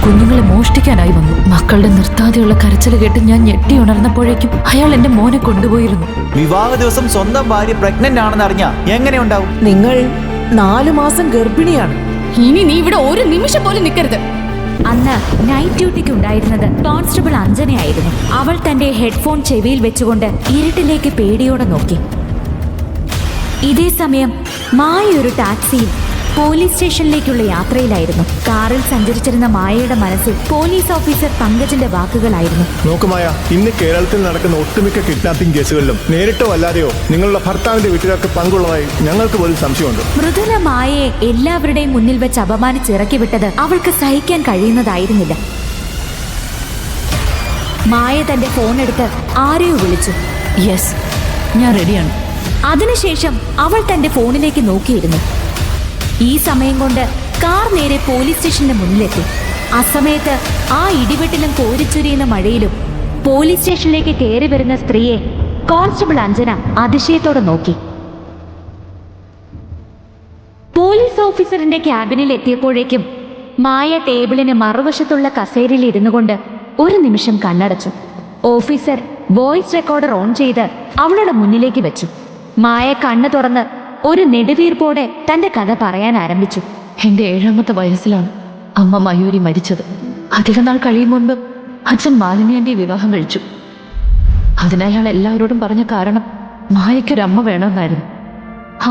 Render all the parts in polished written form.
കുഞ്ഞുങ്ങളെ മോഷ്ടിക്കാനായി വന്നു. മക്കളുടെ നിർത്താതെയുള്ള കരച്ചിൽ കേട്ട് ഞാൻ ഞെട്ടി ഉണർന്നപ്പോഴേക്കും അയാൾ എന്റെ മോനെ കൊണ്ടുപോയിരുന്നു. വിവാഹ ദിവസം സ്വന്തം ഭാര്യ പ്രഗ്നന്റ് ആണെന്ന് അറിഞ്ഞ എങ്ങനെയുണ്ടാവും? നിങ്ങൾ 4 മാസം ഗർഭിണിയാണ്. ഇനി നീ ഇവിടെ ഒരു നിമിഷം പോലും നിൽക്കരുത്. അന്ന് നൈറ്റ് ഡ്യൂട്ടിക്ക് ഉണ്ടായിരുന്നത് കോൺസ്റ്റബിൾ അഞ്ജനയായിരുന്നു. അവൾ തന്റെ ഹെഡ്ഫോൺ ചെവിയിൽ വെച്ചുകൊണ്ട് ഇരുട്ടിലേക്ക് പേടിയോടെ നോക്കി. ഇതേ സമയം മായ ഒരു ടാക്സിയിൽ പോലീസ് സ്റ്റേഷനിലേക്കുള്ള യാത്രയിലായിരുന്നു. കാറിൽ സഞ്ചരിച്ചിരുന്ന മായയുടെ മനസ്സിൽ പോലീസ് ഓഫീസർ പങ്കജിന്റെ വാക്കുകളായിരുന്നു. നോക്കുമായ, ഇന്ന് കേരളത്തിൽ നടക്കുന്ന ഒട്ടുമിക്ക കിഡ്നാപ്പിംഗ് കേസുകളിലും നേരിട്ടോ അല്ലാതെയോ നിങ്ങളുടെ ഭർത്താവിന്റെ വീട്ടുകാർക്ക് പങ്കുള്ളതായി ഞങ്ങൾക്ക് പോലും സംശയമുണ്ട്. മൃദുല മായയെ എല്ലാവരുടെയും മുന്നിൽ വെച്ച് അപമാനിച്ചിറക്കി വിട്ടത് അവൾക്ക് സഹിക്കാൻ കഴിയുന്നതായിരുന്നില്ല. മായ തന്റെ ഫോൺ എടുത്ത് ആരെയോ വിളിച്ചു. യെസ്, ഞാൻ റെഡിയാണ്. അതിനുശേഷം അവൾ തന്റെ ഫോണിലേക്ക് നോക്കിയിരുന്നു. ഈ സമയം കൊണ്ട് കാർ നേരെ പോലീസ് സ്റ്റേഷന്റെ മുന്നിലെത്തി. അസമയത്ത് ആ ഇടിവെട്ടിലും കോരിച്ചൊരിയുന്ന മഴയിലും പോലീസ് സ്റ്റേഷനിലേക്ക് കയറി വരുന്ന സ്ത്രീയെ കോൺസ്റ്റബിൾ അഞ്ജന അതിശയത്തോടെ നോക്കി. പോലീസ് ഓഫീസറിന്റെ ക്യാബിനിൽ എത്തിയപ്പോഴേക്കും മായ ടേബിളിന് മറുവശത്തുള്ള കസേരയിൽ ഇരുന്നു കൊണ്ട് ഒരു നിമിഷം കണ്ണടച്ചു. ഓഫീസർ വോയിസ് റെക്കോർഡർ ഓൺ ചെയ്ത് അവളുടെ മുന്നിലേക്ക് വെച്ചു. മായ കണ്ണു തുറന്ന് ഒരു നെടുവീർപ്പോടെ തന്റെ കഥ പറയാൻ ആരംഭിച്ചു. എന്റെ 7ാമത്തെ വയസ്സിലാണ് അമ്മ മയൂരി മരിച്ചത്. അധിക നാൾ കഴിയും മുൻപ് അച്ഛൻ മാലിന്യന്റെ വിവാഹം കഴിച്ചു. അതിനയാൾ എല്ലാവരോടും പറഞ്ഞ കാരണം മായയ്ക്കൊരമ്മ വേണമെന്നായിരുന്നു.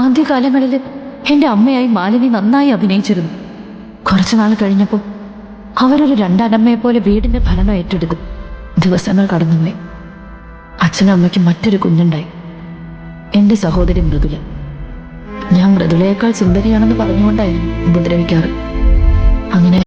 ആദ്യകാലങ്ങളിൽ എന്റെ അമ്മയായി മാലിനി നന്നായി അഭിനയിച്ചിരുന്നു. കുറച്ചുനാൾ കഴിഞ്ഞപ്പോൾ അവരൊരു രണ്ടാനമ്മയെ പോലെ വീടിന്റെ ഭരണം ഏറ്റെടുത്തു. ദിവസങ്ങൾ കടന്നുപോയി. അച്ഛനും അമ്മയ്ക്ക് മറ്റൊരു കുഞ്ഞുണ്ടായി, എന്റെ സഹോദരി മൃദുല. ഞാൻ മൃദുലയേക്കാൾ സുന്ദരിയാണെന്ന് പറഞ്ഞുകൊണ്ടായിരുന്നു ഉപദ്രവിക്കാറ്. അങ്ങനെ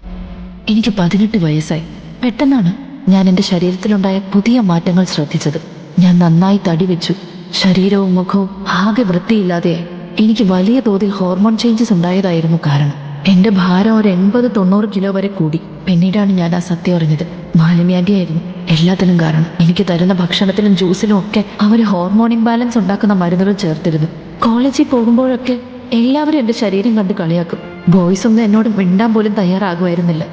എനിക്ക് 18 വയസ്സായി. പെട്ടെന്നാണ് ഞാൻ എൻ്റെ ശരീരത്തിലുണ്ടായ പുതിയ മാറ്റങ്ങൾ ശ്രദ്ധിച്ചത്. ഞാൻ നന്നായി തടി വെച്ചു. ശരീരവും മുഖവും ആകെ വൃത്തിയില്ലാതെയായി. എനിക്ക് വലിയ തോതിൽ ഹോർമോൺ ചേഞ്ചസ് ഉണ്ടായതായിരുന്നു കാരണം. എൻ്റെ ഭാരം ഒരു 80-90 കിലോ വരെ കൂടി. പിന്നീടാണ് ഞാൻ ആ സത്യം അറിഞ്ഞത്. മാലിന്യാന്റിയായിരുന്നു എല്ലാത്തിനും കാരണം. എനിക്ക് തരുന്ന ഭക്ഷണത്തിലും ജ്യൂസിലും ഒക്കെ അവർ ഹോർമോൺ ഇംബാലൻസ് ഉണ്ടാക്കുന്ന മരുന്നുകൾ ചേർത്തിരുന്നു. കോളേജിൽ പോകുമ്പോഴൊക്കെ എല്ലാവരും എൻ്റെ ശരീരം കണ്ട് കളിയാക്കും. ബോയ്സ് ഒന്നും എന്നോട് മിണ്ടാൻ പോലും തയ്യാറാകുമായിരുന്നില്ല.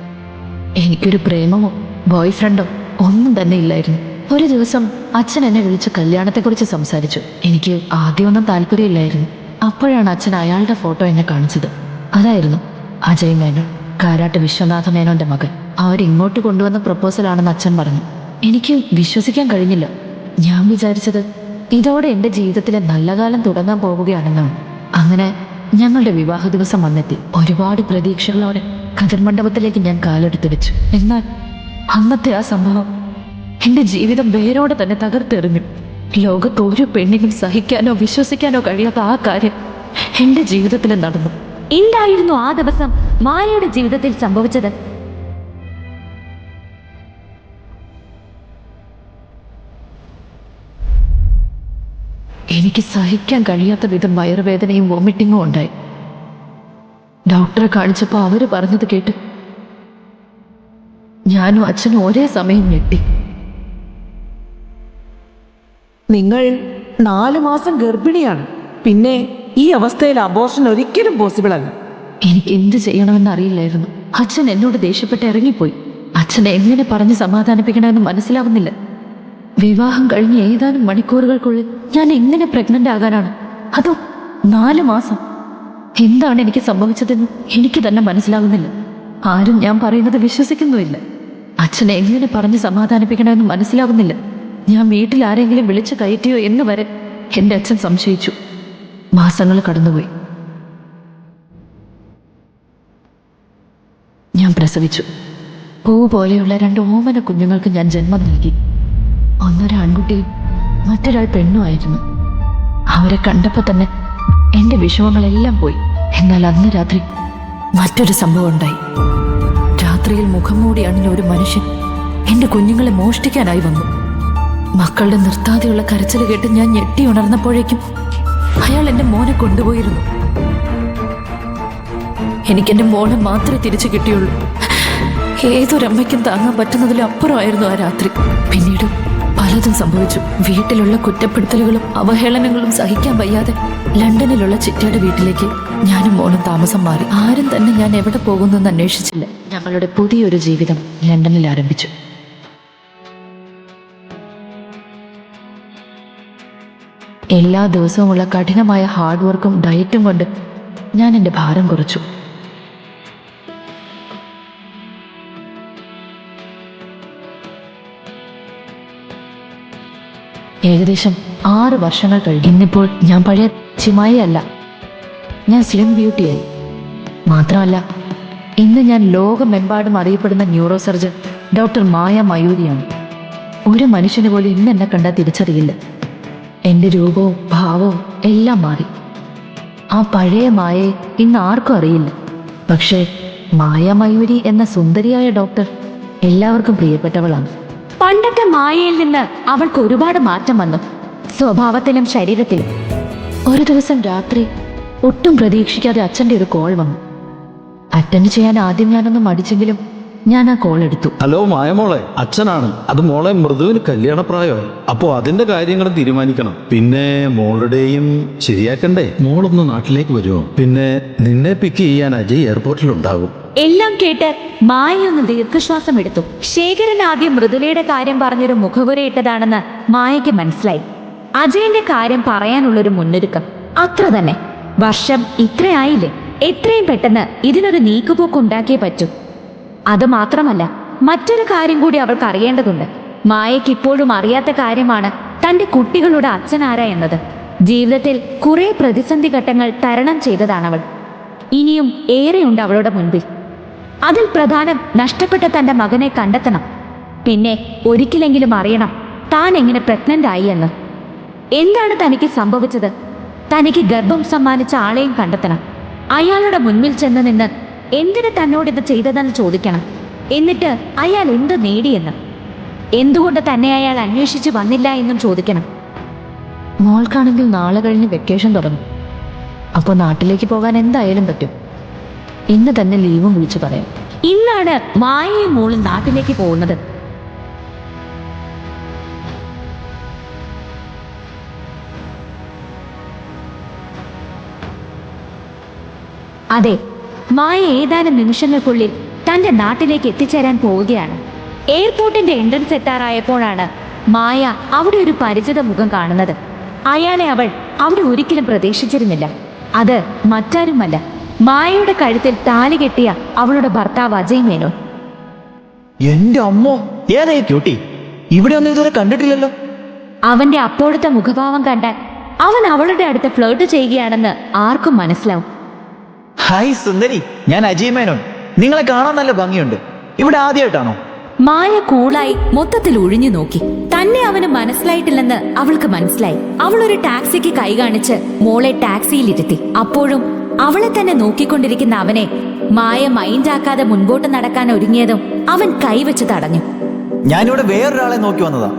എനിക്കൊരു പ്രേമമോ ബോയ് ഫ്രണ്ടോ ഒന്നും തന്നെ ഇല്ലായിരുന്നു. ഒരു ദിവസം അച്ഛൻ എന്നെ വിളിച്ച് കല്യാണത്തെക്കുറിച്ച് സംസാരിച്ചു. എനിക്ക് ആദ്യമൊന്നും താല്പര്യമില്ലായിരുന്നു. അപ്പോഴാണ് അച്ഛൻ അയാളുടെ ഫോട്ടോ എന്നെ കാണിച്ചത്. അതായിരുന്നു അജയ് മേനോൻ, കാരാട്ട് വിശ്വനാഥ മേനോന്റെ മകൻ. അവരിങ്ങോട്ട് കൊണ്ടുവന്ന പ്രപ്പോസലാണെന്ന് അച്ഛൻ പറഞ്ഞു. എനിക്ക് വിശ്വസിക്കാൻ കഴിഞ്ഞില്ല. ഞാൻ വിചാരിച്ചത് ഇതോടെ എൻ്റെ ജീവിതത്തിലെ നല്ല കാലം തുടങ്ങാൻ പോവുകയാണെന്നാണ്. അങ്ങനെ ഞങ്ങളുടെ വിവാഹ ദിവസം വന്നെത്തി. ഒരുപാട് പ്രതീക്ഷകളോടെ കതിർ മണ്ഡപത്തിലേക്ക് ഞാൻ കാലെടുത്ത് വെച്ചു. എന്നാൽ അന്നത്തെ ആ സംഭവം എൻ്റെ ജീവിതം വേരോടെ തന്നെ തകർത്തെറിഞ്ഞു. ലോകത്ത് ഒരു പെണ്ണിനും സഹിക്കാനോ വിശ്വസിക്കാനോ കഴിയാത്ത ആ കാര്യം എൻ്റെ ജീവിതത്തിൽ നടന്നു. എന്തായിരുന്നു ആ ദിവസം മായയുടെ ജീവിതത്തിൽ സംഭവിച്ചത്? എനിക്ക് സഹിക്കാൻ കഴിയാത്ത വിധം വയറുവേദനയും വോമിറ്റിങ്ങും ഉണ്ടായി. ഡോക്ടറെ കാണിച്ചപ്പോൾ അവർ പറഞ്ഞത് കേട്ട് ഞാനും അച്ഛനും ഒരേ സമയം ഞെട്ടി. നിങ്ങൾ 4 മാസം ഗർഭിണിയാണ്. പിന്നെ ഈ അവസ്ഥയിൽ അബോർഷൻ ഒരിക്കലും പോസിബിൾ അല്ല. എനിക്ക് എന്ത് ചെയ്യണമെന്ന് അറിയില്ലായിരുന്നു. അച്ഛൻ എന്നോട് ദേഷ്യപ്പെട്ട് ഇറങ്ങിപ്പോയി. അച്ഛനെ എങ്ങനെ പറഞ്ഞ് സമാധാനിപ്പിക്കണമെന്ന് മനസ്സിലാവുന്നില്ല. വിവാഹം കഴിഞ്ഞ് ഏതാനും മണിക്കൂറുകൾക്കുള്ളിൽ ഞാൻ എങ്ങനെ പ്രഗ്നന്റ് ആകാനാണ്? അതോ 4 മാസം? എന്താണ് എനിക്ക് സംഭവിച്ചതെന്ന് എനിക്ക് തന്നെ മനസ്സിലാകുന്നില്ല. ആരും ഞാൻ പറയുന്നത് വിശ്വസിക്കുന്നുമില്ല. അച്ഛനെ എങ്ങനെ പറഞ്ഞ് സമാധാനിപ്പിക്കണമെന്ന് മനസ്സിലാകുന്നില്ല. ഞാൻ വീട്ടിൽ ആരെങ്കിലും വിളിച്ചു കയറ്റിയോ എന്ന് വരെ എൻ്റെ അച്ഛൻ സംശയിച്ചു. മാസങ്ങൾ കടന്നുപോയി. ഞാൻ പ്രസവിച്ചു. പൂ പോലെയുള്ള 2 ഓമന കുഞ്ഞുങ്ങൾക്ക് ഞാൻ ജന്മം നൽകി. ഒന്നൊരു ആൺകുട്ടിയും മറ്റൊരാൾ പെണ്ണുമായിരുന്നു. അവരെ കണ്ടപ്പോൾ തന്നെ എൻ്റെ വിഷമങ്ങളെല്ലാം പോയി. എന്നാൽ അന്ന് രാത്രി മറ്റൊരു സംഭവം ഉണ്ടായി. രാത്രിയിൽ മുഖം മൂടി അണിഞ്ഞ ഒരു മനുഷ്യൻ എൻ്റെ കുഞ്ഞുങ്ങളെ മോഷ്ടിക്കാനായി വന്നു. മക്കളുടെ നിർത്താതെയുള്ള കരച്ചിൽ കേട്ട് ഞാൻ ഞെട്ടി ഉണർന്നപ്പോഴേക്കും അയാൾ എൻ്റെ മോനെ കൊണ്ടുപോയിരുന്നു. എനിക്കെൻ്റെ മോനെ മാത്രമേ തിരിച്ചു കിട്ടിയുള്ളൂ. ഏതൊരമ്മയ്ക്കും താങ്ങാൻ പറ്റുന്നതിലും അപ്പുറമായിരുന്നു ആ രാത്രി. പിന്നീട് പലതും സംഭവിച്ചു. വീട്ടിലുള്ള കുറ്റപ്പെടുത്തലുകളും അവഹേളനങ്ങളും സഹിക്കാൻ വയ്യാതെ ലണ്ടനിലുള്ള ചിറ്റയുടെ വീട്ടിലേക്ക് ഞാനും മോളും താമസം മാറി. ആരും തന്നെ ഞാൻ എവിടെ പോകുന്നെന്ന് അന്വേഷിച്ചില്ല. ഞങ്ങളുടെ പുതിയൊരു ജീവിതം ലണ്ടനിൽ ആരംഭിച്ചു. എല്ലാ ദിവസവുമുള്ള കഠിനമായ ഹാർഡ് വർക്കും ഡയറ്റും കൊണ്ട് ഞാൻ എൻ്റെ ഭാരം കുറച്ചു. ഏകദേശം 6 വർഷങ്ങൾ കഴിഞ്ഞു. ഇന്നിപ്പോൾ ഞാൻ പഴയ ചിമായി അല്ല, ഞാൻ സ്ലിം ബ്യൂട്ടിയായി. മാത്രമല്ല, ഇന്ന് ഞാൻ ലോകമെമ്പാടും അറിയപ്പെടുന്ന ന്യൂറോ സർജൻ ഡോക്ടർ മായ മയൂരിയാണ്. ഒരു മനുഷ്യന് പോലും ഇന്ന് എന്നെ കണ്ടാൽ തിരിച്ചറിയില്ല. എൻ്റെ രൂപവും ഭാവവും എല്ലാം മാറി. ആ പഴയ മായയെ ഇന്ന് ആർക്കും അറിയില്ല. പക്ഷേ മായ മയൂരി എന്ന സുന്ദരിയായ ഡോക്ടർ എല്ലാവർക്കും പ്രിയപ്പെട്ടവളാണ്. പണ്ടത്തെ മായയിൽ നിന്ന് അവൾക്ക് ഒരുപാട് മാറ്റം വന്നു, സ്വഭാവത്തിലും ശരീരത്തിലും. ഒരു ദിവസം രാത്രി ഒട്ടും പ്രതീക്ഷിക്കാതെ അച്ഛൻ്റെ ഒരു കോൾ വന്നു. അറ്റൻഡ് ചെയ്യാൻ ആദ്യം ഞാനൊന്ന് മടിച്ചെങ്കിലും ഞാൻ ആ കോൾ എടുത്തു. ഹലോ മായമോളെ, അച്ഛനാണ്. അത് മോളെ മൃദുവിന് കല്യാണപ്രായമായി. അപ്പോ അതിന്റെ കാര്യങ്ങൾ തീരുമാനിക്കണം. പിന്നെ മോളുടെയും ശരിയാക്കണ്ടേ. മോളൊന്ന് നാട്ടിലേക്ക് വരുമോ? പിന്നെ നിന്നെ പിക്ക് ചെയ്യാൻ അജയ് എയർപോർട്ടിലുണ്ടാകും. എല്ലാം കേട്ട് മായ ഒന്ന് ദീർഘശ്വാസം എടുത്തു. ശേഖരൻ ആദ്യം മൃദുലയുടെ കാര്യം പറഞ്ഞൊരു മുഖവുരയിട്ടതാണെന്ന് മായയ്ക്ക് മനസ്സിലായി. അജയന്റെ കാര്യം പറയാനുള്ളൊരു മുന്നൊരുക്കം അത്ര തന്നെ. വർഷം ഇത്രയായില്ലേ, എത്രയും പെട്ടെന്ന് ഇതിനൊരു നീക്കുപോക്കുണ്ടാക്കിയേ പറ്റൂ. അത് മാത്രമല്ല, മറ്റൊരു കാര്യം കൂടി അവൾക്ക് അറിയേണ്ടതുണ്ട്. മായയ്ക്ക് ഇപ്പോഴും അറിയാത്ത കാര്യമാണ് തന്റെ കുട്ടികളുടെ അച്ഛനാരാ എന്നത്. ജീവിതത്തിൽ കുറെ പ്രതിസന്ധി ഘട്ടങ്ങൾ തരണം ചെയ്തതാണവൾ. ഇനിയും ഏറെയുണ്ട് അവളുടെ മുൻപിൽ. അതിൽ പ്രധാനം നഷ്ടപ്പെട്ട തന്റെ മകനെ കണ്ടെത്തണം. പിന്നെ ഒരിക്കലെങ്കിലും അറിയണം താൻ എങ്ങനെ പ്രഗ്നന്റ് ആയി എന്ന്. എന്താണ് തനിക്ക് സംഭവിച്ചത്? തനിക്ക് ഗർഭം സമ്മാനിച്ച ആളെയും കണ്ടെത്തണം. അയാളുടെ മുൻപിൽ ചെന്ന് നിന്ന് എന്തിന് തന്നോടിത് ചെയ്തതെന്ന് ചോദിക്കണം. എന്നിട്ട് അയാൾ എന്ത് നേടിയെന്ന്, എന്തുകൊണ്ട് തന്നെ അയാൾ അന്വേഷിച്ച് വന്നില്ല എന്നും ചോദിക്കണം. മോൾക്കാണെങ്കിൽ നാളെ കഴിഞ്ഞ് വെക്കേഷൻ തുടങ്ങും. അപ്പോൾ നാട്ടിലേക്ക് പോകാൻ എന്തായാലും പറ്റും. ഇന്ന് തന്നെ ലീവും വിളിച്ചു പറയാം. ഇന്നാണ് മായയും മോളും നാട്ടിലേക്ക് പോകുന്നത്. അതെ, മായ ഏതാനും നിമിഷങ്ങൾക്കുള്ളിൽ തന്റെ നാട്ടിലേക്ക് എത്തിച്ചേരാൻ പോവുകയാണ്. എയർപോർട്ടിന്റെ എൻട്രൻസ് എത്താറായപ്പോഴാണ് മായ അവിടെ ഒരു പരിചിത മുഖം കാണുന്നത്. അയാളെ അവൾ അവിടെ ഒരിക്കലും പ്രതീക്ഷിച്ചിരുന്നില്ല. അത് മറ്റാരുമല്ല, മായയുടെ കഴുത്തിൽ താലി കെട്ടിയ അവളുടെ ഭർത്താവ് അജയ് മേനോൻ. എന്റെ അമ്മോ, ഏതാ ഈ ക്യൂട്ടി? ഇവിടെ ഒന്നും ഇതുവരെ കണ്ടിട്ടില്ലല്ലോ. അവന്റെ അപ്പോഴത്തെ മുഖഭാവം കണ്ടാൽ അവൻ അവളുടെ അടുത്ത് ഫ്ലേർട്ട് ചെയ്യുകയാണെന്ന് ആർക്കും മനസ്സിലാവും. ഹായ് സുന്ദരി, ഞാൻ അജയ് മേനോൻ. നിങ്ങളെ കാണാൻ നല്ല ഭംഗിയുണ്ട്. ഇവിടെ ആദ്യമായിട്ടാണോ? മായ കൂളായി മൊത്തത്തിൽ ഒഴിഞ്ഞു നോക്കി. തന്നെ അവന് മനസ്സിലായിട്ടില്ലെന്ന് അവൾക്ക് മനസ്സിലായി. അവൾ ഒരു ടാക്സിക്ക് കൈ കാണിച്ച് മോളെ ടാക്സിയിലിരുത്തി. അപ്പോഴും അവളെ തന്നെ നോക്കിക്കൊണ്ടിരിക്കുന്ന അവനെ മായ മൈൻഡാക്കാതെ മുൻപോട്ട് നടക്കാൻ ഒരുങ്ങിയതും അവൻ കൈവച്ച് തടഞ്ഞു. ഞാനിവിടെ വേറൊരാളെ നോക്കി വന്നതാ.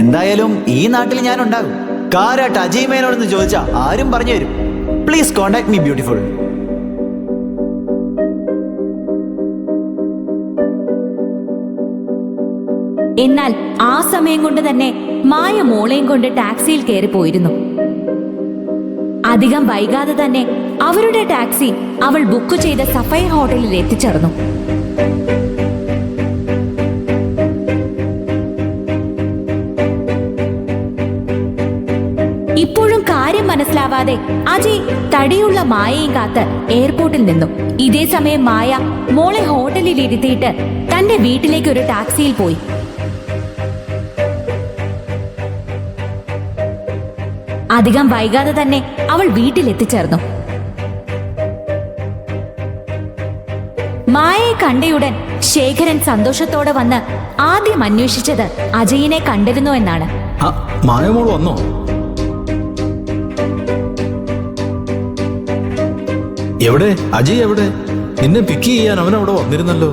എന്തായാലും ഈ നാട്ടിൽ ഞാൻ ഉണ്ടാകും. കാരാട്ട് അജയ് മേനോടെന്ന് ചോദിച്ചാ ആരും പറഞ്ഞു തരും. Please contact me beautiful. എന്നാൽ ആ സമയം കൊണ്ട് തന്നെ മായ മോളെയും കൊണ്ട് ടാക്സിയിൽ കയറി പോയിരുന്നു. അധികം വൈകാതെ തന്നെ അവരുടെ ടാക്സി അവൾ ബുക്ക് ചെയ്ത സഫൈർ ഹോട്ടലിൽ എത്തിച്ചേർന്നു. ഇപ്പോഴും കാര്യം മനസ്സിലാവാതെ അജയ് തടിയുള്ള മായയും കാത്ത് എയർപോർട്ടിൽ നിന്നു. ഇതേ സമയം മായ മോളെ ഹോട്ടലിൽ ഇരുത്തിയിട്ട് തന്റെ വീട്ടിലേക്ക് ഒരു ടാക്സിയിൽ പോയി. അധികം വൈകാതെ തന്നെ അവൾ വീട്ടിലെത്തിച്ചേർന്നു. മായയെ കണ്ടയുടൻ ശേഖരൻ സന്തോഷത്തോടെ വന്ന് ആദ്യം അന്വേഷിച്ചത് അജയിനെ കണ്ടിരുന്നു എന്നാണ്. മായമോൾ വന്നോ? എവിടെ അജയ്? എവിടെ? നിന്നെ പിക്ക് ചെയ്യാൻ അവൻ അവിടെ വന്നിരുന്നല്ലോ.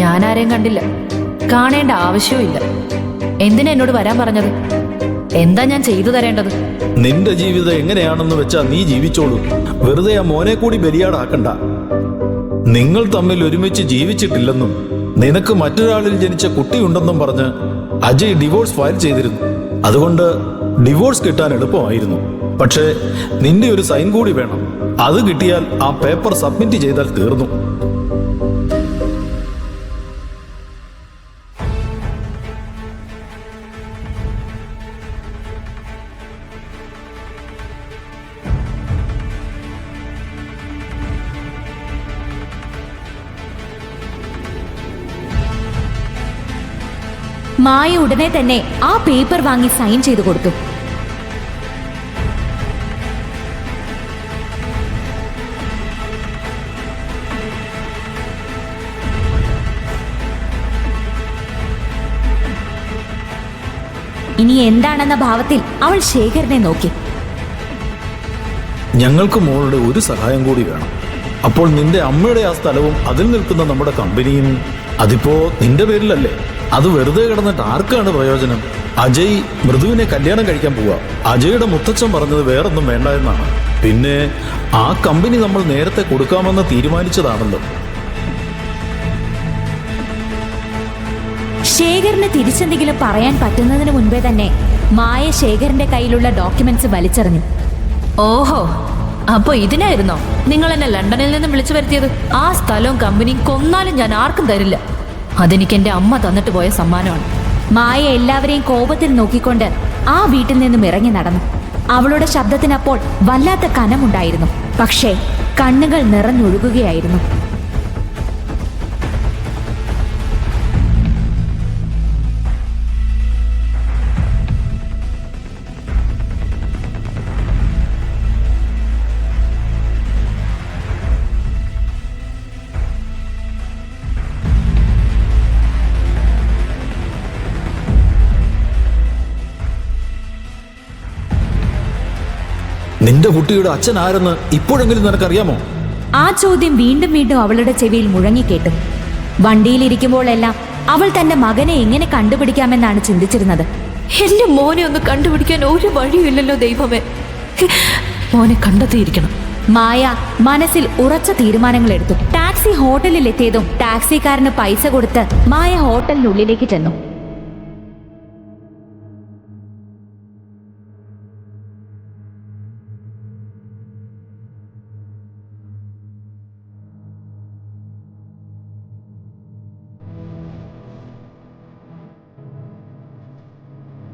ഞാൻ ആരെയും കണ്ടില്ല, കാണേണ്ട ആവശ്യവും ഇല്ല. എന്തിനാ എന്നോട് വരാൻ പറഞ്ഞത്? എന്താ ഞാൻ ചെയ്തു തരേണ്ടത്? നിന്റെ ജീവിതം എങ്ങനെയാണെന്ന് വെച്ചാ നീ ജീവിച്ചോളൂ. വെറുതെ ആ മോനെ കൂടി ബലിയാടാക്കണ്ട. നിങ്ങൾ തമ്മിൽ ഒരുമിച്ച് ജീവിച്ചിട്ടില്ലെന്നും നിനക്ക് മറ്റൊരാളിൽ ജനിച്ച കുട്ടിയുണ്ടെന്നും പറഞ്ഞ് അജയ് ഡിവോഴ്സ് ഫയൽ ചെയ്തിരുന്നു. അതുകൊണ്ട് ഡിവോഴ്സ് കിട്ടാൻ എളുപ്പമായിരുന്നു. പക്ഷേ നിന്റെ ഒരു സൈൻ കൂടി വേണം. അത് കിട്ടിയാൽ ആ പേപ്പർ സബ്മിറ്റ് ചെയ്താൽ തീർന്നു. മായ ഉടനെ തന്നെ ആ പേപ്പർ വാങ്ങി സൈൻ ചെയ്തു കൊടുത്തു. ഇനി എന്താണെന്ന ഭാവത്തിൽ അവൾ ശേഖരനെ നോക്കി. ഞങ്ങൾക്ക് മോളുടെ ഒരു സഹായം കൂടി വേണം. അപ്പോൾ നിന്റെ അമ്മയുടെ ആ സ്ഥലവും അതിൽ നിൽക്കുന്ന നമ്മുടെ കമ്പനിയും അതിപ്പോ നിന്റെ പേരിലല്ലേ? അത് വെറുതെ കിടന്നിട്ട് ആർക്കാണ് പ്രയോജനം? അജയ് മൃദുവിനെ കല്യാണം കഴിക്കാൻ പോവാ. അജയുടെ മുത്തച്ഛൻ പറഞ്ഞത് വേറൊന്നും വേണ്ട എന്നാണ്. പിന്നെ ആ കമ്പനി നമ്മൾ നേരത്തെ കൊടുക്കാമെന്ന് തീരുമാനിച്ചതാണല്ലോ. ശേഖറിന് തിരിച്ചെന്തെങ്കിലും പറയാൻ പറ്റുന്നതിന് മുൻപേ തന്നെ മായ ശേഖറിന്റെ കയ്യിലുള്ള ഡോക്യുമെന്റ്സ് വലിച്ചെറിഞ്ഞു. ഓഹോ, അപ്പൊ ഇതിനായിരുന്നോ നിങ്ങൾ എന്നെ ലണ്ടനിൽ നിന്ന് വിളിച്ചു വരുത്തിയത്? ആ സ്ഥലവും കമ്പനിയും കൊന്നാലും ഞാൻ ആർക്കും തരില്ല. അതെനിക്ക് എന്റെ അമ്മ തന്നിട്ട് പോയ സമ്മാനമാണ്. മായ എല്ലാവരെയും കോപത്തിൽ നോക്കിക്കൊണ്ട് ആ വീട്ടിൽ നിന്നും ഇറങ്ങി നടന്നു. അവളുടെ ശബ്ദത്തിനപ്പോൾ വല്ലാത്ത കനമുണ്ടായിരുന്നു. പക്ഷേ കണ്ണുകൾ നിറഞ്ഞൊഴുകുകയായിരുന്നു. നിന്റെ കുട്ടിയുടെ അച്ഛൻ ആരെന്ന് ഇപ്പോഴെങ്കിലും നിനക്കറിയാമോ? ആ ചോദ്യം വീണ്ടും വീണ്ടും അവളുടെ ചെവിയിൽ മുഴങ്ങിക്കേട്ടു. വണ്ടിയിലിരിക്കുമ്പോഴെല്ലാം അവൾ തന്റെ മകനെ എങ്ങനെ കണ്ടുപിടിക്കാമെന്നാണ് ചിന്തിച്ചിരുന്നത്. എന്റെ മോനെ ഒന്ന് കണ്ടുപിടിക്കാൻ ഒരു വഴിയില്ലല്ലോ ദൈവമേ. മോനെ കണ്ടെത്തിയിരിക്കണം. മായ മനസ്സിൽ ഉറച്ച തീരുമാനങ്ങൾ എടുത്തു. ടാക്സി ഹോട്ടലിൽ എത്തിയതും ടാക്സിക്കാരന് പൈസ കൊടുത്ത് മായ ഹോട്ടലിനുള്ളിലേക്ക് ചെന്നു.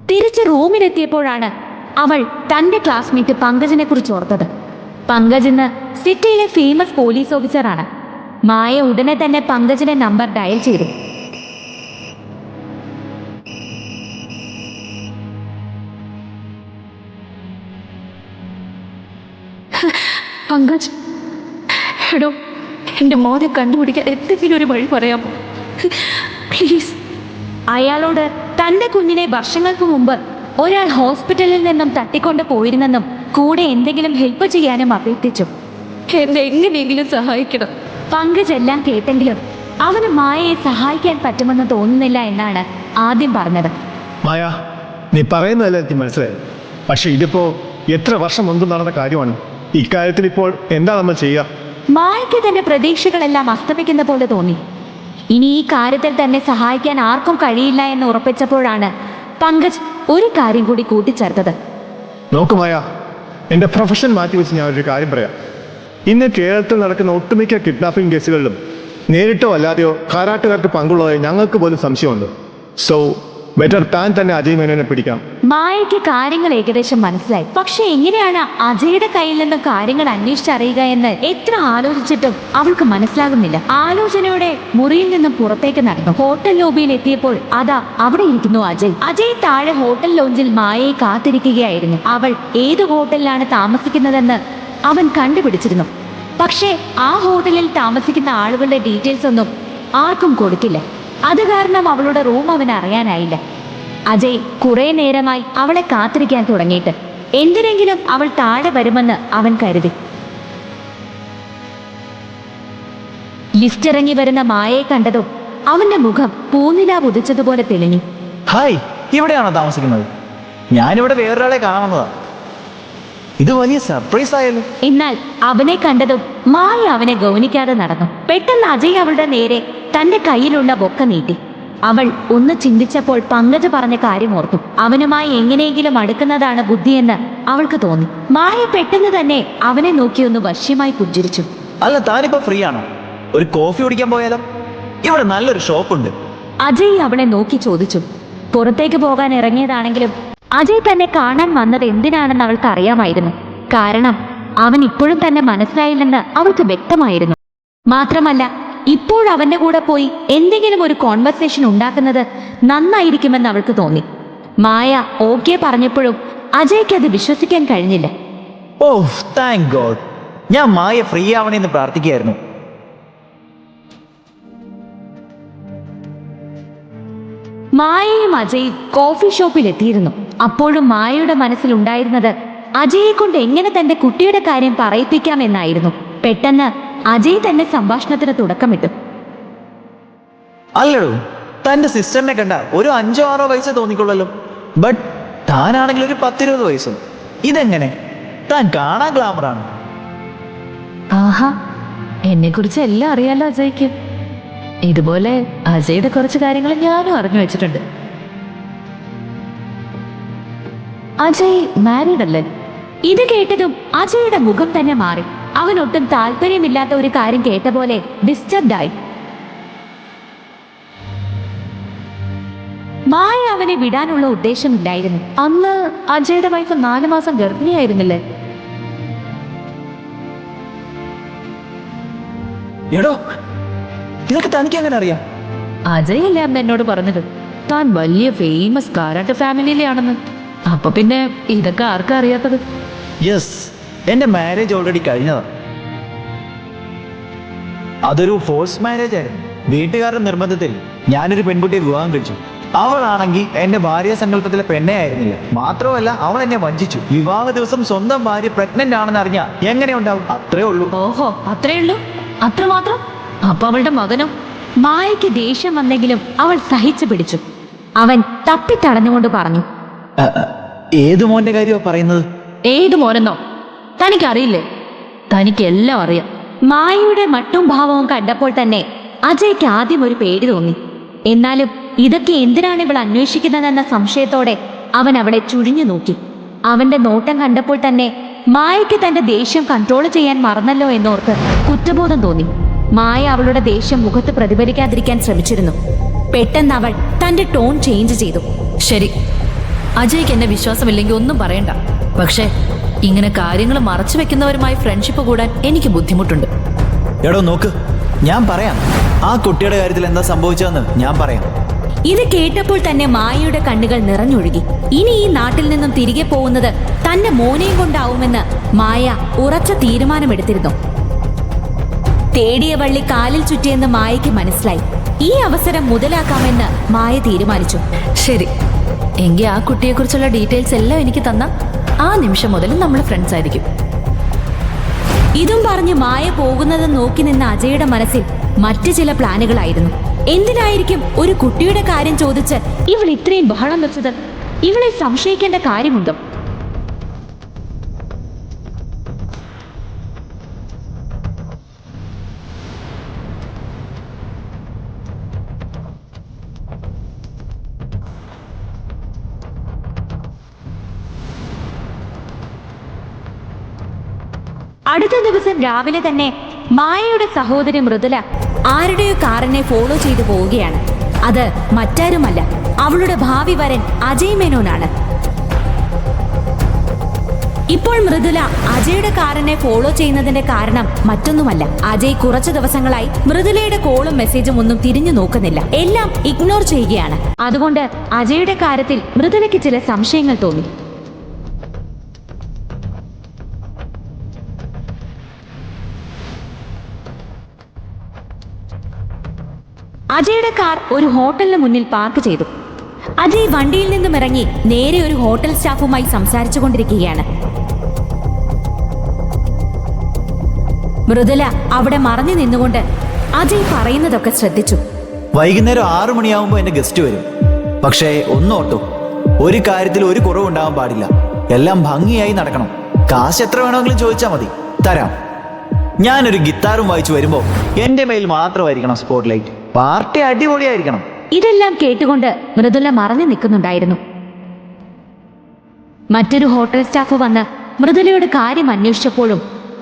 തിരിച്ച് റൂമിലെത്തിയപ്പോഴാണ് അവൾ തന്റെ ക്ലാസ്മേറ്റ് പങ്കജിനെ കുറിച്ച് ഓർത്തത്. പങ്കജ് ഇന്ന് സിറ്റിയിലെ ഫേമസ് പോലീസ് ഓഫീസറാണ്. മായ ഉടനെ തന്നെ പങ്കജിന്റെ നമ്പർ ഡയൽ ചെയ്തു. പങ്കജ്, എടോ, എന്റെ മോനെ കണ്ടുപിടിക്കാൻ എന്തെങ്കിലും ഒരു വഴി പറയാമോ പ്ലീസ്? അയാളോട് തന്റെ കുഞ്ഞിനെ വർഷങ്ങൾക്ക് മുമ്പ് ഒരാൾ ഹോസ്പിറ്റലിൽ നിന്നും തട്ടിക്കൊണ്ട് പോയിരുന്നെന്നും കൂടെ എന്തെങ്കിലും ഹെൽപ്പ് ചെയ്യാനും അഭ്യർത്ഥിച്ചു. എന്നെ എങ്ങനെയെങ്കിലും സഹായിക്കണം. പങ്കജ് എല്ലാം കേട്ടെങ്കിലും അവന് മായയെ സഹായിക്കാൻ പറ്റുമെന്ന് തോന്നുന്നില്ല എന്നാണ് ആദ്യം പറഞ്ഞത്. മായ, നീ പറയുന്നതല്ല എനിക്ക് മനസ്സിലായി. പക്ഷെ ഇതിപ്പോ എത്ര വർഷം മുൻപ് നടന്ന കാര്യമാണ്. ഇക്കാര്യത്തിൽ ഇപ്പോൾ എന്താ നമ്മൾ ചെയ്യുക? മായയ്ക്ക് തന്റെ പ്രതീക്ഷകളെല്ലാം അസ്തമിക്കുന്ന പോലെ തോന്നി. ഇനി ഈ കാര്യത്തിൽ തന്നെ സഹായിക്കാൻ ആർക്കും കഴിയില്ല എന്ന് ഉറപ്പിച്ചപ്പോഴാണ് പങ്കജ് ഒരു കാര്യം കൂടി കൂട്ടിച്ചേർത്തത്. നോക്കു മായ, എൻ്റെ പ്രൊഫഷൻ മാറ്റി വെച്ച് ഞാൻ ഒരു കാര്യം പറയാം. ഇന്ന് കേരളത്തിൽ നടക്കുന്ന ഒട്ടുമിക്ക കിഡ്നാപ്പിംഗ് കേസുകളിലും നേരിട്ടോ അല്ലാതെയോ കാരാട്ടുകാർക്ക് പങ്കുള്ളതായി ഞങ്ങൾക്ക് പോലും സംശയമുണ്ട്. സോ ബെറ്റർ താൻ തന്നെ അജയ് മേനോനെ പിടിക്കാം. മായയ്ക്ക് കാര്യങ്ങൾ ഏകദേശം മനസ്സിലായി. പക്ഷെ എങ്ങനെയാണ് അജയുടെ കയ്യിൽ നിന്ന് കാര്യങ്ങൾ അന്വേഷിച്ചറിയുക എന്ന് എത്ര ആലോചിച്ചിട്ടും അവൾക്ക് മനസ്സിലാകുന്നില്ല. ആലോചനയോടെ മുറിയിൽ നിന്നും പുറത്തേക്ക് നടന്നു. ഹോട്ടൽ ലോബിയിൽ എത്തിയപ്പോൾ അതാ അവിടെ ഇരിക്കുന്നു അജയ്. അജയ് താഴെ ഹോട്ടൽ ലോഞ്ചിൽ മായയെ കാത്തിരിക്കുകയായിരുന്നു. അവൾ ഏത് ഹോട്ടലിലാണ് താമസിക്കുന്നതെന്ന് അവൻ കണ്ടുപിടിച്ചിരുന്നു. പക്ഷേ ആ ഹോട്ടലിൽ താമസിക്കുന്ന ആളുകളുടെ ഡീറ്റെയിൽസ് ഒന്നും ആർക്കും കൊടുക്കില്ല. അത് കാരണം അവളുടെ റൂം അവന് അറിയാനായില്ല. അജയ് കുറെ നേരമായി അവളെ കാത്തിരിക്കാൻ തുടങ്ങിയിട്ട്. എന്തിനെങ്കിലും അവൾ താഴെ വരുമെന്ന് അവൻ കരുതി. ലിഫ്റ്റ് ഇറങ്ങി വരുന്ന മായയെ കണ്ടതും അവന്റെ മുഖം പൂനിലാവ് ഉദിച്ചതുപോലെ തെളിഞ്ഞു. ഹായ്, ഇവിടെയാണോ താമസിക്കുന്നത്? ഞാനിവിടെ വേറൊരാളെ കാണുന്നതാ. ഇത് വലിയ സർപ്രൈസ് ആയല്ലോ. എന്നാൽ അവനെ കണ്ടതും മായ അവനെ ഗൗനിക്കാതെ നടന്നു. പെട്ടെന്ന് അജയ് അവളുടെ നേരെ തന്റെ കയ്യിലുള്ള ബൊക്ക നീട്ടി. അവൾ ഒന്ന് ചിന്തിച്ചപ്പോൾ പങ്കജ് പറഞ്ഞ കാര്യം ഓർത്തു. അവനുമായി എങ്ങനെയെങ്കിലും അടുക്കുന്നതാണ് ബുദ്ധിയെന്ന് അവൾക്ക് തോന്നി. മായ പെട്ടെന്ന് തന്നെ അവനെ നോക്കി ഒന്ന് വശ്യമായി പുഞ്ചിരിച്ചു. അല്ല, താനിപ്പോ ഫ്രീ ആണോ? ഒരു കോഫി കുടിക്കാൻ പോയാലോ? ഇവിടെ നല്ലൊരു ഷോപ്പുണ്ട്. അജയ് അവളെ നോക്കി ചോദിച്ചു. പുറത്തേക്ക് പോകാൻ ഇറങ്ങിയതാണെങ്കിലും അജയ് തന്നെ കാണാൻ വന്നത് എന്തിനാണെന്ന് അവൾക്ക് അറിയാമായിരുന്നു. കാരണം അവൻ ഇപ്പോഴും തന്നെ മനസ്സിലായില്ലെന്ന് അവൾക്ക് വ്യക്തമായിരുന്നു. മാത്രമല്ല, ഇപ്പോൾ അവന്റെ കൂടെ പോയി എന്തെങ്കിലും ഒരു കോൺവെർസേഷൻ ഉണ്ടാക്കുന്നത് നന്നായിരിക്കുമെന്ന് അവൾക്ക് തോന്നി. മായ ഓക്കെ പറഞ്ഞപ്പോഴും അജയ്ക്ക് അത് വിശ്വസിക്കാൻ കഴിഞ്ഞില്ല. ഓ താങ്ക് ഗോഡ്, ഞാൻ മായ ഫ്രീ ആവണേന്ന് പ്രാർത്ഥിക്കുകയായിരുന്നു. മായയും അജയും കോഫി ഷോപ്പിൽ എത്തിയിരുന്നു. അപ്പോഴും മായയുടെ മനസ്സിലുണ്ടായിരുന്നത് അജയെ കൊണ്ട് എങ്ങനെ തന്റെ കുട്ടിയുടെ കാര്യം പറയിപ്പിക്കാമെന്നായിരുന്നു. പെട്ടെന്ന് അജയ് തന്റെ സംഭാഷണത്തിന് തുടക്കമിട്ടു. അല്ലടോ, തന്റെ സിസ്റ്ററിനെ കണ്ട ഒരു 5-6 വയസ്സ് തോന്നിക്കൊള്ളല്ലോ. ബട്ട് താനാണെങ്കിൽ ഒരു 10-20 വയസ്സും. ഇതെങ്ങനെ? താൻ കാണാൻ ഗ്ലാമറാണ്. ആഹാ, എന്നെ കുറിച്ച് എല്ലാം അറിയാലോ അജയ്ക്ക്. ഇതുപോലെ അജയുടെ കുറച്ച് കാര്യങ്ങൾ ഞാനും അറിഞ്ഞു വെച്ചിട്ടുണ്ട്. അജയ് മാരീഡ് അല്ലേ? ഇത് കേട്ടതും അജയുടെ മുഖം തന്നെ മാറി. അവൻ ഒട്ടും താല്പര്യമില്ലാത്ത ഒരു കാര്യം കേട്ട പോലെ ഡിസ്റ്റർബ്ഡായി. മായ അവനെ വിടാനുള്ള ഉദ്ദേശമില്ലായിരുന്നു. അന്ന് അജയുടെ വൈഫ് 4 മാസം ഗർഭിണിയായിരുന്നില്ലേ? എടോ, ഇതൊക്കെ തനിക്ക് എങ്ങനെ അറിയാം? അജയ് അല്ലേ അന്ന് എന്നോട് പറഞ്ഞത് താൻ വലിയ ഫേമസ് കാരാട്ട് ഫാമിലിയിലാണെന്ന്. അപ്പൊ പിന്നെ ഇതൊക്കെ ആർക്കാ അറിയാത്തത്? യെസ്, എന്റെ മാരേജ് ഓൾറെഡി കഴിഞ്ഞതാ. അതൊരു ഫോഴ്സ് മാരേജ് ആയിരുന്നു. വീട്ടുകാരുടെ നിർബന്ധത്തിൽ ഞാനൊരു പെൺകുട്ടിയെ വിവാഹം കഴിച്ചു. അവളാണെങ്കിൽ എന്റെ ഭാര്യ സങ്കല്പത്തിലെ പെണ്ണേ ആയിരുന്നില്ല. മാത്രമല്ല, അവൾ എന്നെ വഞ്ചിച്ചു. വിവാഹ ദിവസം സ്വന്തം ഭാര്യ പ്രഗ്നന്റ് ആണെന്ന് അറിഞ്ഞ എങ്ങനെ ഉണ്ടാവും? അത്രേ ഉള്ളൂ. ഓഹോ, അത്രേ ഉള്ളൂ? അത്രമാത്രം? അപ്പൊ അവളുടെ മകനോ? മായയ്ക്ക് ദേഷ്യം വന്നെങ്കിലും അവൾ സഹിച്ചു പിടിച്ചു. അവൻ തപ്പിത്തടഞ്ഞുകൊണ്ട് പറഞ്ഞു, ഏത് മോന്റെ കാര്യമാ പറയുന്നത്? ഏത് മോനെന്നോ? തനിക്കറിയില്ലേ? തനിക്ക് എല്ലാം അറിയാം. മായയുടെ മട്ടും ഭാവവും കണ്ടപ്പോൾ തന്നെ അജയ്ക്ക് ആദ്യം ഒരു പേടി തോന്നി. എന്നാലും ഇതൊക്കെ എന്തിനാണ് ഇവൾ അന്വേഷിക്കുന്നതെന്ന സംശയത്തോടെ അവൻ അവളെ ചുഴിഞ്ഞു നോക്കി. അവന്റെ നോട്ടം കണ്ടപ്പോൾ തന്നെ മായയ്ക്ക് തന്റെ ദേഷ്യം കൺട്രോൾ ചെയ്യാൻ മറന്നല്ലോ എന്നോർത്ത് കുറ്റബോധം തോന്നി. മായ അവളുടെ ദേഷ്യം മുഖത്ത് പ്രതിഫലിക്കാതിരിക്കാൻ ശ്രമിച്ചിരുന്നു. പെട്ടെന്ന് അവൾ തന്റെ ടോൺ ചേഞ്ച് ചെയ്തു. ശരി, അജയ്ക്ക് എന്നെ വിശ്വാസമില്ലെങ്കിൽ ഒന്നും പറയണ്ട. പക്ഷേ ഇങ്ങനെ കാര്യങ്ങൾ മറച്ചു വെക്കുന്നവരുമായി ഫ്രണ്ട്ഷിപ്പ് കൂടാൻ എനിക്ക് ബുദ്ധിമുട്ടുണ്ട്. എടോ നോക്ക്, ഞാൻ പറയാം. ആ കുട്ടിയുടെ കാര്യത്തിൽ എന്താ സംഭവിച്ചതെന്ന് ഞാൻ പറയാം. ഇത് കേട്ടപ്പോൾ തന്നെ മായയുടെ കണ്ണുകൾ നിറഞ്ഞൊഴുകി. ഇനി ഈ നാട്ടിൽ നിന്നും തിരികെ പോകുന്നത് തന്റെ മോനെയും കൊണ്ടാവുമെന്ന് മായ ഉറച്ച തീരുമാനമെടുത്തിരുന്നു. തേടിയ വള്ളി കാലിൽ ചുറ്റിയെന്ന് മായയ്ക്ക് മനസ്സിലായി. ഈ അവസരം മുതലാക്കാമെന്ന് മായ തീരുമാനിച്ചു. ശരി, എങ്കിൽ ആ കുട്ടിയെക്കുറിച്ചുള്ള ഡീറ്റെയിൽസ് എല്ലാം എനിക്ക് തന്ന ആ നിമിഷം മുതൽ നമ്മൾ ഫ്രണ്ട്സ് ആയിരിക്കും. ഇതും പറഞ്ഞ് മായ പോകുന്നത് നോക്കി നിന്ന അജയുടെ മനസ്സിൽ മറ്റു ചില പ്ലാനുകളായിരുന്നു. എന്തിനായിരിക്കും ഒരു കുട്ടിയുടെ കാര്യം ചോദിച്ച് ഇവൾ ഇത്രയും ബഹളം വെച്ചത്? ഇവളെ സംശയിക്കേണ്ട കാര്യമുണ്ടോ? അടുത്ത ദിവസം രാവിലെ തന്നെ മായയുടെ സഹോദരി മൃദുല ആരുടെയോ കാറിനെ ഫോളോ ചെയ്തു പോവുകയാണ്. അത് മറ്റാരുമല്ല, അവളുടെ ഭാവി വരൻ അജയ് മേനോനാണ്. ഇപ്പോൾ മൃദുല അജയുടെ കാറിനെ ഫോളോ ചെയ്യുന്നതിന്റെ കാരണം മറ്റൊന്നുമല്ല. അജയ് കുറച്ചു ദിവസങ്ങളായി മൃദുലയുടെ കോളും മെസ്സേജും ഒന്നും തിരിഞ്ഞു നോക്കുന്നില്ല. എല്ലാം ഇഗ്നോർ ചെയ്യുകയാണ്. അതുകൊണ്ട് അജയുടെ കാര്യത്തിൽ മൃദുലയ്ക്ക് ചില സംശയങ്ങൾ തോന്നി. അജയുടെ കാർ ഒരു ഹോട്ടലിന് മുന്നിൽ പാർക്ക് ചെയ്തു. അജയ് വണ്ടിയിൽ നിന്നും ഇറങ്ങി നേരെ ഒരു ഹോട്ടൽ സ്റ്റാഫുമായി സംസാരിച്ചു കൊണ്ടിരിക്കുകയാണ്. മൃദുല അവിടെ മറഞ്ഞു നിന്നുകൊണ്ട് അജയ് പറയുന്നതൊക്കെ ശ്രദ്ധിച്ചു. വൈകുന്നേരം 6 മണിയാവുമ്പോൾ എന്റെ ഗസ്റ്റ് വരും. പക്ഷേ ഒന്നോട്ടോ, ഒരു കാര്യത്തിൽ ഒരു കുറവുണ്ടാവാൻ പാടില്ല. എല്ലാം ഭംഗിയായി നടക്കണം. കാശ് എത്ര വേണമെങ്കിലും ചോദിച്ചാൽ മതി, തരാം. ഞാനൊരു ഗിത്താറും വായിച്ചു വരുമ്പോൾ എന്റെ മേൽ മാത്രമായിരിക്കണം സ്പോട്ട് ലൈറ്റ്. പാർട്ടി അടിപൊളിയായിരിക്കണം. ഇതെല്ലാം കേട്ടുകൊണ്ട് മൃദുല മറഞ്ഞു നിൽക്കുന്നുണ്ടായിരുന്നു. മറ്റൊരു ഹോട്ടൽ സ്റ്റാഫ് വന്ന് മൃദുലയുടെ കാര്യം അന്വേഷിച്ചപ്പോഴും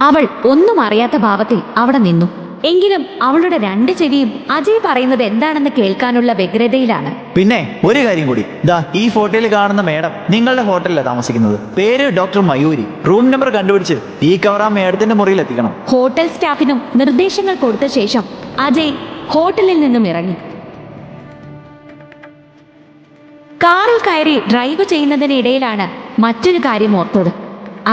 അവൾ ഒന്നും അറിയാത്ത ഭാവത്തിൽ അവിടെ നിന്നു. എങ്കിലും അവളുടെ രണ്ട് ചെവിയും അജയ് പറയുന്നത് എന്താണെന്ന് കേൾക്കാനുള്ള വ്യഗ്രതയിലാണ്. പിന്നെ ഒരു കാര്യം കൂടി, ദാ ഈ ഫോട്ടോയിൽ കാണുന്ന മേഡം നിങ്ങളുടെ ഹോട്ടലിലാണ് താമസിക്കുന്നത്. പേര് ഡോക്ടർ മയൂരി. റൂം നമ്പർ കണ്ടുപിടിച്ച് ഈ കവർ ആ മേഡത്തിന്റെ മുറിയിൽ എത്തിക്കണം. ഹോട്ടൽ സ്റ്റാഫിനും നിർദ്ദേശങ്ങൾ കൊടുത്ത ശേഷം അജയ് ഹോട്ടലിൽ നിന്നും ഇറങ്ങി. കാറിൽ കയറി ഡ്രൈവ് ചെയ്യുന്നതിനിടയിലാണ് മറ്റൊരു കാര്യം ഓർത്തത്.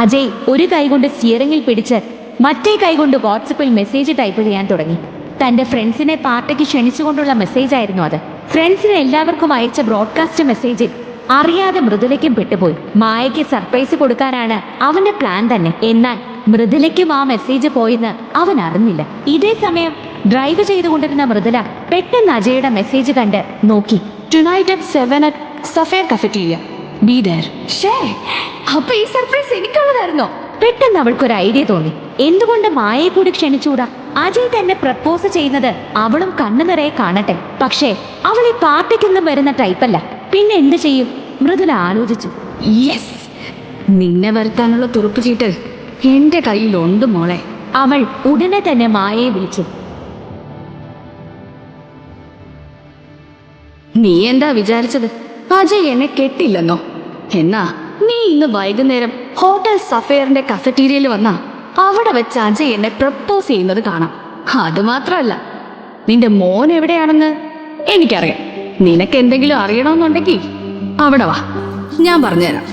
അജയ് ഒരു കൈകൊണ്ട് സ്റ്റിയറിംഗിൽ പിടിച്ച് മറ്റേ കൈകൊണ്ട് വാട്സപ്പിൽ മെസ്സേജ് ടൈപ്പ് ചെയ്യാൻ തുടങ്ങി. തന്റെ ഫ്രണ്ട്സിനെ പാർട്ടിക്ക് ക്ഷണിച്ചുകൊണ്ടുള്ള മെസ്സേജ് ആയിരുന്നു അത്. ഫ്രണ്ട്സിന് എല്ലാവർക്കും അയച്ച ബ്രോഡ്കാസ്റ്റ് മെസ്സേജിൽ അറിയാതെ മൃദുലയ്ക്കും പെട്ടുപോയി. മായയ്ക്ക് സർപ്രൈസ് കൊടുക്കാനാണ് അവന്റെ പ്ലാൻ തന്നെ. എന്നാൽ മൃദുലയ്ക്കും ആ മെസ്സേജ് പോയെന്ന് അവൻ അറിഞ്ഞില്ല. ഇതേ സമയം ഡ്രൈവ് ചെയ്തുകൊണ്ടിരുന്ന മൃദുല പെട്ടെന്ന് അജയുടെ മെസ്സേജ് കണ്ട് നോക്കി. Tonight at 7 at Sapphire Cafeteria. Be there. അപ്പൊ ഈ സർപ്രൈസ് എനിക്കുള്ളതായിരുന്നോ? പെട്ടെന്ന് അവൾക്കൊരു ഐഡിയ തോന്നി. എന്തുകൊണ്ട് മായയെ കൂടി ക്ഷണിച്ചൂടാ? അജയ് തന്നെ പ്രപ്പോസ് ചെയ്യുന്നത് അവളും കണ്ണു നിറയെ കാണട്ടെ. പക്ഷേ അവൾ ഈ പാർട്ടിക്കൊന്നും വരുന്ന ടൈപ്പല്ല. പിന്നെ എന്ത് ചെയ്യും? മൃദുല ആലോചിച്ചു. യെസ്, നിന്നെ വരുത്താനുള്ള തുറുപ്പ് ചീട്ട് എന്റെ കയ്യിലുണ്ട് മോളെ. അവൾ ഉടനെ തന്നെ മായയെ വിളിച്ചു. നീ എന്താ വിചാരിച്ചത്? അജയ് എന്നെ കെട്ടില്ലെന്നോ? എന്നാ നീ ഇന്ന് വൈകുന്നേരം ഹോട്ടൽ സഫയറിന്റെ കഫറ്റീരിയയിൽ വന്നാ അവിടെ വെച്ച് അജയ് എന്നെ പ്രപ്പോസ് ചെയ്യുന്നത് കാണാം. അത് മാത്രമല്ല, നിന്റെ മോൻ എവിടെയാണെന്ന് എനിക്കറിയാം. നിനക്ക് എന്തെങ്കിലും അറിയണമെന്നുണ്ടെങ്കിൽ അവിടെ വാ, ഞാൻ പറഞ്ഞുതരാം.